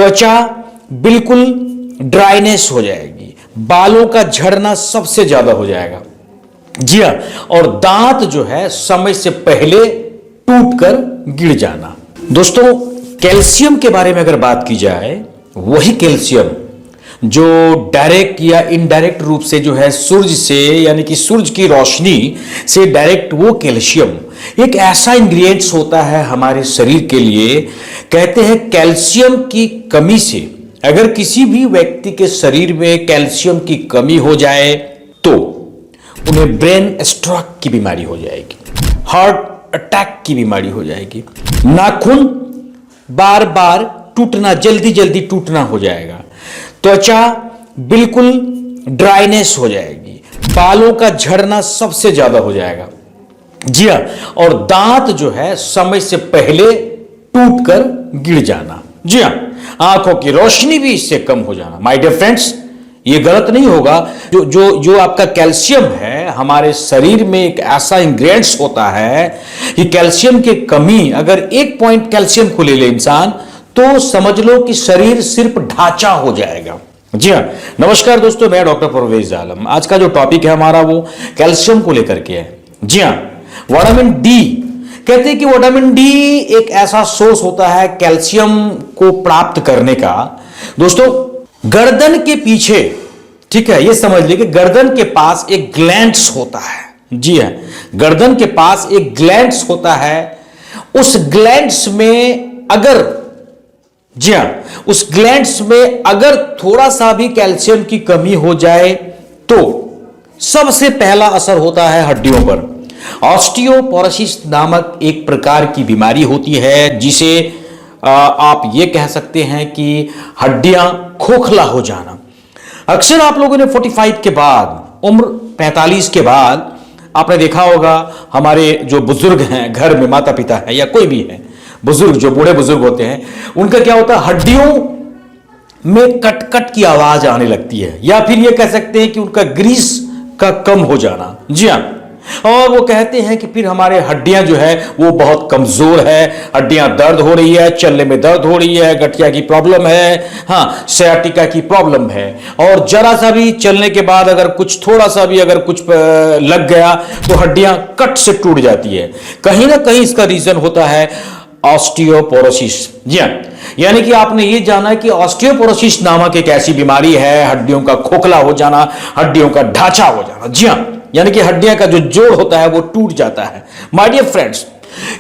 त्वचा बिल्कुल ड्राइनेस हो जाएगी, बालों का झड़ना सबसे ज्यादा हो जाएगा। जी हाँ, और दांत जो है समय से पहले टूटकर गिर जाना। दोस्तों, कैल्शियम के बारे में अगर बात की जाए, वही कैल्शियम जो डायरेक्ट या इनडायरेक्ट रूप से जो है सूरज से, यानी कि सूरज की रोशनी से डायरेक्ट, वो कैल्शियम एक ऐसा इंग्रेडिएंट्स होता है हमारे शरीर के लिए। कहते हैं कैल्शियम की कमी से अगर किसी भी व्यक्ति के शरीर में कैल्शियम की कमी हो जाए तो उन्हें ब्रेन स्ट्रोक की बीमारी हो जाएगी, हार्ट अटैक की बीमारी हो जाएगी, नाखून बार बार टूटना, जल्दी जल्दी टूटना हो जाएगा, त्वचा बिल्कुल ड्राइनेस हो जाएगी, बालों का झड़ना सबसे ज्यादा हो जाएगा। जी हाँ, और दांत जो है समय से पहले टूटकर गिर जाना। जी हाँ, आंखों की रोशनी भी इससे कम हो जाना। माय डियर फ्रेंड्स, ये गलत नहीं होगा। जो जो जो आपका कैल्शियम है हमारे शरीर में एक ऐसा इंग्रेडिएंट्स होता है कि कैल्शियम की कमी, अगर 1 पॉइंट कैल्शियम को ले ले इंसान, तो समझ लो कि शरीर सिर्फ ढांचा हो जाएगा। जी हाँ, नमस्कार दोस्तों, मैं डॉक्टर परवेज आलम। आज का जो टॉपिक है हमारा वो कैल्शियम को लेकर के है। जी हाँ, विटामिन डी, कहते हैं कि विटामिन डी एक ऐसा सोर्स होता है कैल्शियम को प्राप्त करने का। दोस्तों, गर्दन के पीछे, ठीक है, ये समझ लीजिए कि गर्दन के पास एक ग्लैंड्स होता है। जी है, गर्दन के पास एक ग्लैंड्स होता है। उस ग्लैंड्स में अगर, जी हां, उस ग्लैंड्स में अगर थोड़ा सा भी कैल्शियम की कमी हो जाए तो सबसे पहला असर होता है हड्डियों पर। ऑस्टियोपोरोसिस नामक एक प्रकार की बीमारी होती है, जिसे आप ये कह सकते हैं कि हड्डियां खोखला हो जाना। अक्सर आप लोगों ने 45 के बाद, उम्र 45 के बाद आपने देखा होगा, हमारे जो बुजुर्ग हैं घर में, माता पिता है या कोई भी है बुजुर्ग, जो बूढ़े बुजुर्ग होते हैं, उनका क्या होता है, हड्डियों में कट कट की आवाज आने लगती है, या फिर ये कह सकते हैं कि उनका ग्रीस का कम हो जाना। जी हाँ, और वो कहते हैं कि फिर हमारे हड्डियां जो है वो बहुत कमजोर है, हड्डियां दर्द हो रही है, चलने में दर्द हो रही है, गठिया की प्रॉब्लम है, हाँ, सयाटिका की प्रॉब्लम है, और जरा सा भी चलने के बाद अगर कुछ थोड़ा सा भी अगर कुछ लग गया तो हड्डियां कट से टूट जाती है। कहीं ना कहीं इसका रीजन होता है ऑस्टियोपोरोसिस। जी हाँ, यानी कि आपने ये जाना कि ऑस्टियोपोरोसिस नामक एक ऐसी बीमारी है, हड्डियों का खोखला हो जाना, हड्डियों का ढांचा हो जाना। जी हाँ, यानी कि हड्डियां का जो जोड़ होता है वो टूट जाता है। माय डियर फ्रेंड्स,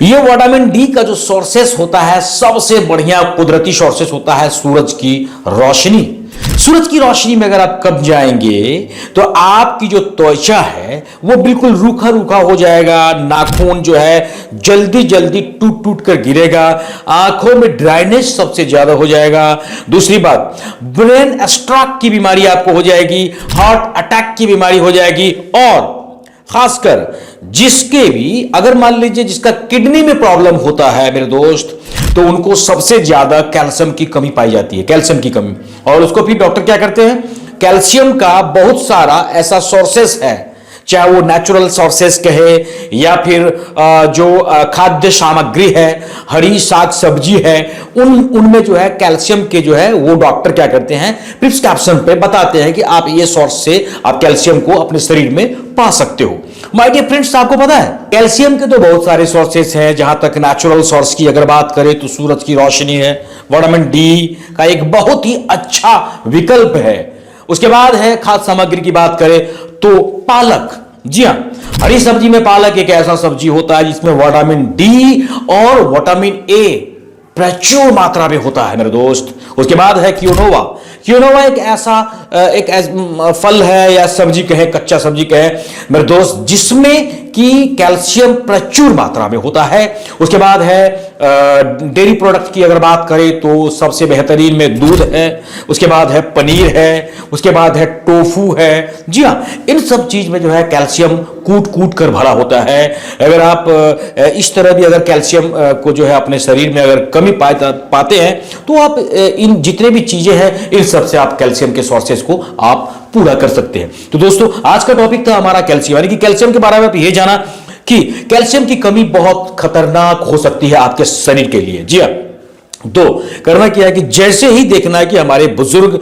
ये विटामिन डी का जो सोर्सेस होता है, सबसे बढ़िया कुदरती सोर्सेस होता है सूरज की रोशनी। सूरज की रोशनी में अगर आप कब जाएंगे तो आपकी जो त्वचा है वो बिल्कुल रूखा रूखा हो जाएगा, नाखून जो है जल्दी जल्दी टूट टूट कर गिरेगा, आंखों में ड्राइनेस सबसे ज्यादा हो जाएगा। दूसरी बात, ब्रेन स्ट्रोक की बीमारी आपको हो जाएगी, हार्ट अटैक की बीमारी हो जाएगी, और खासकर जिसके भी, अगर मान लीजिए जिसका किडनी में प्रॉब्लम होता है मेरे दोस्त, तो उनको सबसे ज्यादा कैल्शियम की कमी पाई जाती है, कैल्शियम की कमी। और उसको फिर डॉक्टर क्या करते हैं, कैल्शियम का बहुत सारा ऐसा सोर्सेस है, चाहे वो नेचुरल सोर्सेस कहे या फिर जो खाद्य सामग्री है, हरी साग सब्जी है, उनमें जो है कैल्शियम के जो है वो डॉक्टर क्या करते हैं, प्रिस्क्रिप्शन पे बताते हैं कि आप ये सोर्स से आप कैल्शियम को अपने शरीर में पा सकते हो। माय डियर फ्रेंड्स, आपको पता है कैल्शियम के तो बहुत सारे सोर्सेस हैं। जहां तक नेचुरल सोर्स की अगर बात करें तो सूरज की रोशनी है, विटामिन डी का एक बहुत ही अच्छा विकल्प है। उसके बाद है खाद्य सामग्री की बात करें तो पालक। जी हां, हरी सब्जी में पालक एक ऐसा सब्जी होता है जिसमें विटामिन डी और विटामिन ए प्रचुर मात्रा में होता है मेरे दोस्त। उसके बाद है क्विनोआ। क्विनोआ एक ऐसा फल है या सब्जी कहे, कच्चा सब्जी कहे मेरे दोस्त, जिसमें कि कैल्शियम प्रचुर मात्रा में होता है। उसके बाद है डेयरी प्रोडक्ट की अगर बात करें तो सबसे बेहतरीन में दूध है, उसके बाद है पनीर है, उसके बाद है टोफू है। जी हाँ, इन सब चीज में जो है कैल्शियम कूट कूट कर भरा होता है। अगर आप इस तरह भी अगर कैल्शियम को जो है अपने शरीर में अगर कमी पाते हैं तो आप इन जितने भी चीजें हैं इन सब से आप कैल्शियम के सोर्सेस को आप पूरा कर सकते हैं। तो दोस्तों, आज का टॉपिक था हमारा कैल्शियम, यानी कि कैल्शियम के बारे में आप ये जाना कि कैल्शियम की कमी बहुत खतरनाक हो सकती है आपके शरीर के लिए। जी हाँ, दो, करना क्या है कि जैसे ही देखना है कि हमारे बुजुर्ग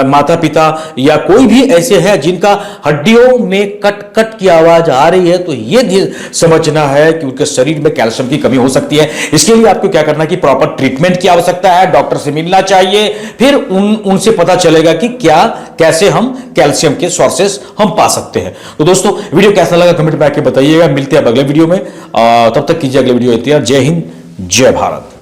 माता पिता या कोई भी ऐसे हैं जिनका हड्डियों में कट कट की आवाज आ रही है, तो ये समझना है कि उनके शरीर में कैल्शियम की कमी हो सकती है। इसके लिए आपको क्या करना है कि प्रॉपर ट्रीटमेंट की आवश्यकता है, डॉक्टर से मिलना चाहिए, फिर उनसे पता चलेगा कि क्या कैसे हम कैल्शियम के सोर्सेस हम पा सकते हैं। तो दोस्तों, वीडियो कैसा लगा कमेंट में आके बताइएगा। मिलते हैं अगले वीडियो में, तब तक कीजिए अगले वीडियो। जय हिंद, जय भारत।